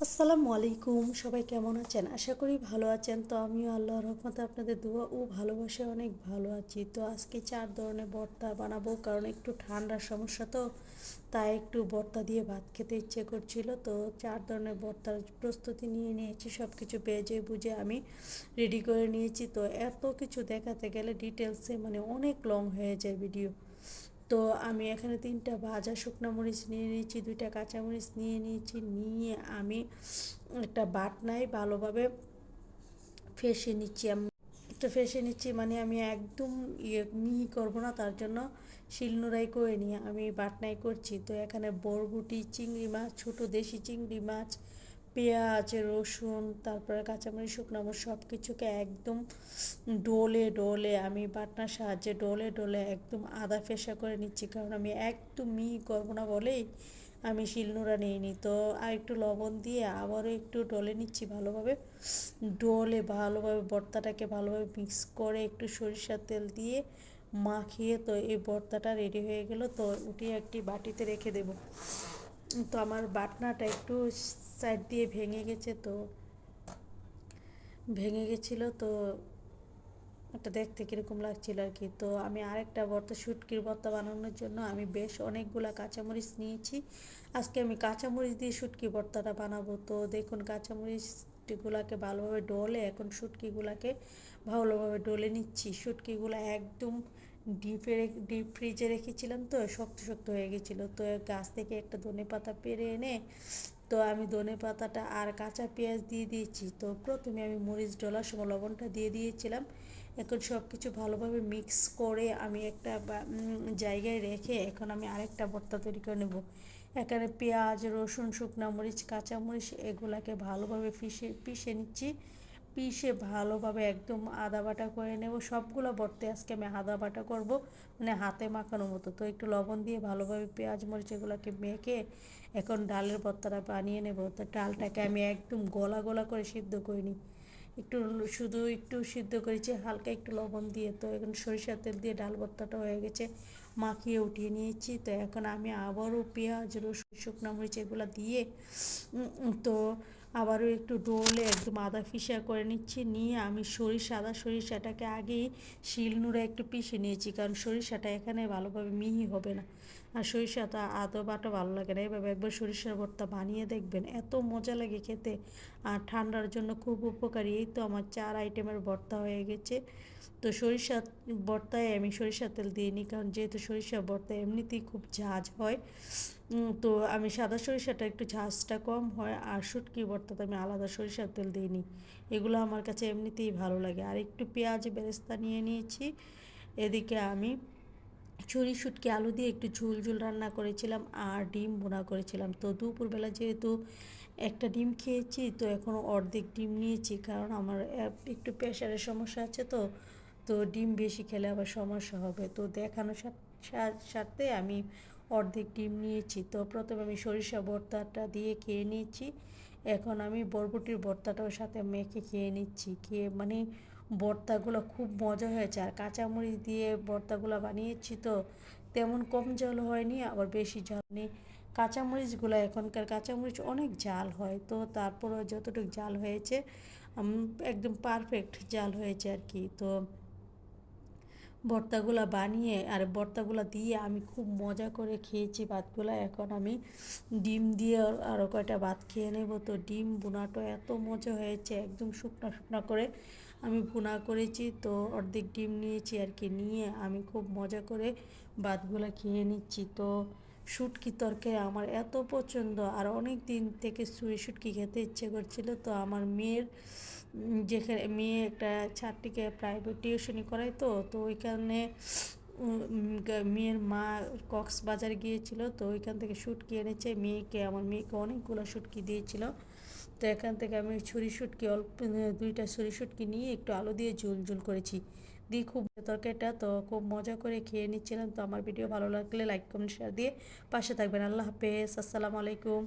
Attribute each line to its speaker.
Speaker 1: আসসালামু আলাইকুম, সবাই কেমন আছেন? আশা করি ভালো আছেন। তো আমিও আল্লাহর রহমতে আপনাদের দোয়া ও ভালোবাসায় অনেক ভালো আছি। তো আজকে 4 ধরনের ভর্তা বানাবো, কারণ একটু ঠান্ডার সমস্যা, তো তাই একটু ভর্তা দিয়ে ভাত খেতে ইচ্ছে করছিল। তো 4 ধরনের ভর্তার প্রস্তুতি নিয়ে নিয়েছি, সব কিছু বেজে বুঝে আমি রেডি করে নিয়েছি। তো এত কিছু দেখাতে গেলে ডিটেলসে মানে অনেক লং হয়ে যায় ভিডিও। তো আমি এখানে 3টা ভাজা শুকনো মরিচ নিয়ে নিয়েছি, 2টা কাঁচামরিচ নিয়ে নিয়েছি, নিয়ে আমি একটা বাটনায় ভালোভাবে ফেষে নিচ্ছি। আমি তো ফেষে নিচ্ছি মানে আমি একদম মিহি করবো না, তার জন্য শিলনোড়াই করে নিয়ে আমি বাটনাই করছি। তো এখানে বরবটি, চিংড়ি মাছ, ছোটো দেশি চিংড়ি মাছ, পেঁয়াজ, রসুন, তারপরে কাঁচামরিচ, শুকনো মরিচ সব কিছুকে একদম ডলে ডলে আমি বাটনার সাহায্যে ডলে ডলে একদম আদা ফেসা করে নিচ্ছি, কারণ আমি একদম মিহি করবো না বলেই আমি শিলনোড়া নিইনি। তো আর একটু লবণ দিয়ে আবারও একটু ডলে নিচ্ছি ভালোভাবে। ডলে ভালোভাবে ভর্তাটাকে ভালোভাবে মিক্স করে একটু সরিষার তেল দিয়ে মাখিয়ে, তো এই ভর্তাটা রেডি হয়ে গেল। তো উঠিয়ে একটি বাটিতে রেখে দেব। তো আমার বাটনাটা একটু সাইড দিয়ে ভেঙে গেছিলো, তো এটা দেখতে কীরকম লাগছিল আর কি। তো আমি আরেকটা ভর্তা, শুটকির ভর্তা বানানোর জন্য আমি বেশ অনেকগুলা কাঁচামরিচ নিয়েছি। আজকে আমি কাঁচামরিচ দিয়ে শুটকি ভর্তাটা বানাবো। তো দেখুন, কাঁচামরিচগুলাকে ভালোভাবে ডলে এখন শুটকিগুলাকে ভালোভাবে ডলে নিচ্ছি। শুটকিগুলো একদম ডিপ ফ্রিজে রেখেছিলাম, তো শক্ত শক্ত হয়ে গেছিলো। তো গাছ থেকে একটা ধনেপাতা পেড়ে এনে, তো আমি ধনেপাতাটা আর কাঁচা পেঁয়াজ দিয়ে দিয়েছি। তো প্রথমে আমি মরিচ ডলার সময় লবণটা দিয়ে দিয়েছিলাম। এখন সব কিছু ভালোভাবে মিক্স করে আমি একটা জায়গায় রেখে এখন আমি আরেকটা ভর্তা তৈরি করে নেব। এখানে পেঁয়াজ, রসুন, শুকনো মরিচ, কাঁচামরিচ এগুলাকে ভালোভাবে পিষে নিচ্ছি। পিষে ভালোভাবে একদম আদা বাটা করে নেব। সবগুলো ভর্তে আজকে আমি আদা বাটা করব, মানে হাতে মাখানোর মতো। তো একটু লবণ দিয়ে ভালোভাবে পেঁয়াজ মরিচ এগুলোকে মেখে এখন ডালের ভর্তাটা বানিয়ে নেব। তো ডালটাকে আমি একদম গলা গলা করে সিদ্ধ করে নিই, একটু শুধু একটু সিদ্ধ করেছি হালকা একটু লবণ দিয়ে। তো এখন সরিষার তেল দিয়ে ডাল ভর্তাটা হয়ে গেছে, মাখিয়ে উঠিয়ে নিয়েছি। তো এখন আমি আবারও পেঁয়াজ, রসুন, শুকনো মরিচ এগুলো দিয়ে তো আবারও একটু ডোলে একদম আদা ফিসা করে নিচ্ছি। নিয়ে আমি আদা সরিষাটাকে আগেই শিলনোড়ায় একটু পিষে নিয়েছি, কারণ সরিষাটা এখানে ভালোভাবে মিহি হবে না, আর সরিষাটা আদা বাটা ভালো লাগে না। এভাবে একবার সরিষার ভর্তা বানিয়ে দেখবেন, এত মজা লাগে খেতে, আর ঠান্ডার জন্য খুব উপকারী। এই তো আমার 4 আইটেমের ভর্তা হয়ে গেছে। তো সরিষার ভর্তায় আমি সরিষার তেল দিইনি, কারণ যেহেতু সরিষার ভর্তা এমনিতেই খুব ঝাঁজ হয়। তো আমি সাদা সরিষাটা একটু ঝাঁজটা কম হয়, আর শুটকি ভর্তাতে আমি আলাদা সরিষার তেল দিইনি। এগুলো আমার কাছে এমনিতেই ভালো লাগে। আর একটু পেঁয়াজ বেরেস্তা নিয়ে নিয়েছি। এদিকে আমি শুটকি আলু দিয়ে একটু ঝুল ঝুল রান্না করেছিলাম, আর ডিম ভুনা করেছিলাম। তো দুপুরবেলা যেহেতু একটা ডিম খেয়েছি, তো এখন অর্ধেক ডিম নিয়েছি, কারণ আমার একটু প্রেশারের সমস্যা আছে। তো তো ডিম বেশি খেলে আবার সমস্যা হবে, তো দেখানোর সাথে আমি অর্ধেক ডিম নিয়েছি। তো প্রথমে আমি সরিষা ভর্তাটা দিয়ে খেয়ে নিয়েছি। এখন আমি বরবটির ভর্তাটাও সাথে মেখে খেয়ে নিচ্ছি। খেয়ে মানে ভর্তাগুলো খুব মজা হয়েছে, আর কাঁচামরিচ দিয়ে ভর্তাগুলো বানিয়েছি, তো তেমন কম ঝাল হয়নি, আবার বেশি ঝাল নেই। কাঁচামরিচগুলো এখনকার কাঁচামরিচ অনেক ঝাল হয়, তো তারপরেও যতটুকু ঝাল হয়েছে একদম পারফেক্ট ঝাল হয়েছে আর কি। তো ভর্তাগুলো বানিয়ে আর ভর্তাগুলো দিয়ে আমি খুব মজা করে খেয়েছি ভাতগুলো। এখন আমি ডিম দিয়ে আরও কয়টা ভাত খেয়ে নেব। তো ডিম ভুনাটা এত মজা হয়েছে, একদম শুকনো শুকনো করে আমি ভুনা করেছি। তো অর্ধেক ডিম নিয়েছি আর কি, নিয়ে আমি খুব মজা করে ভাতগুলো খেয়ে নিচ্ছি। তো শুটকি তরকারি আমার এত পছন্দ, আর অনেক দিন থেকে শুটকি খেতে ইচ্ছে করছিল। তো আমার মেয়ের যেখানে মেয়ে একটা ছাত্রীকে প্রাইভেট টিউশনি করায়, তো তো ওইখানে মেয়ের মা কক্সবাজার গিয়েছিল, তো ওইখান থেকে শুটকি এনেছে। আমার মেয়েকে অনেকগুলো শুটকি দিয়েছিল। তো এখান থেকে আমি শুটকি অল্প 2টা শুটকি নিয়ে একটু আলু দিয়ে ঝোল ঝোল করেছি, দিয়ে খুব তরকারিটা তো খুব মজা করে খেয়ে নিচ্ছিলাম। তো আমার ভিডিও ভালো লাগলে লাইক কমেন্ট শেয়ার দিয়ে পাশে থাকবেন। আল্লাহ হাফেজ, আসসালামু আলাইকুম।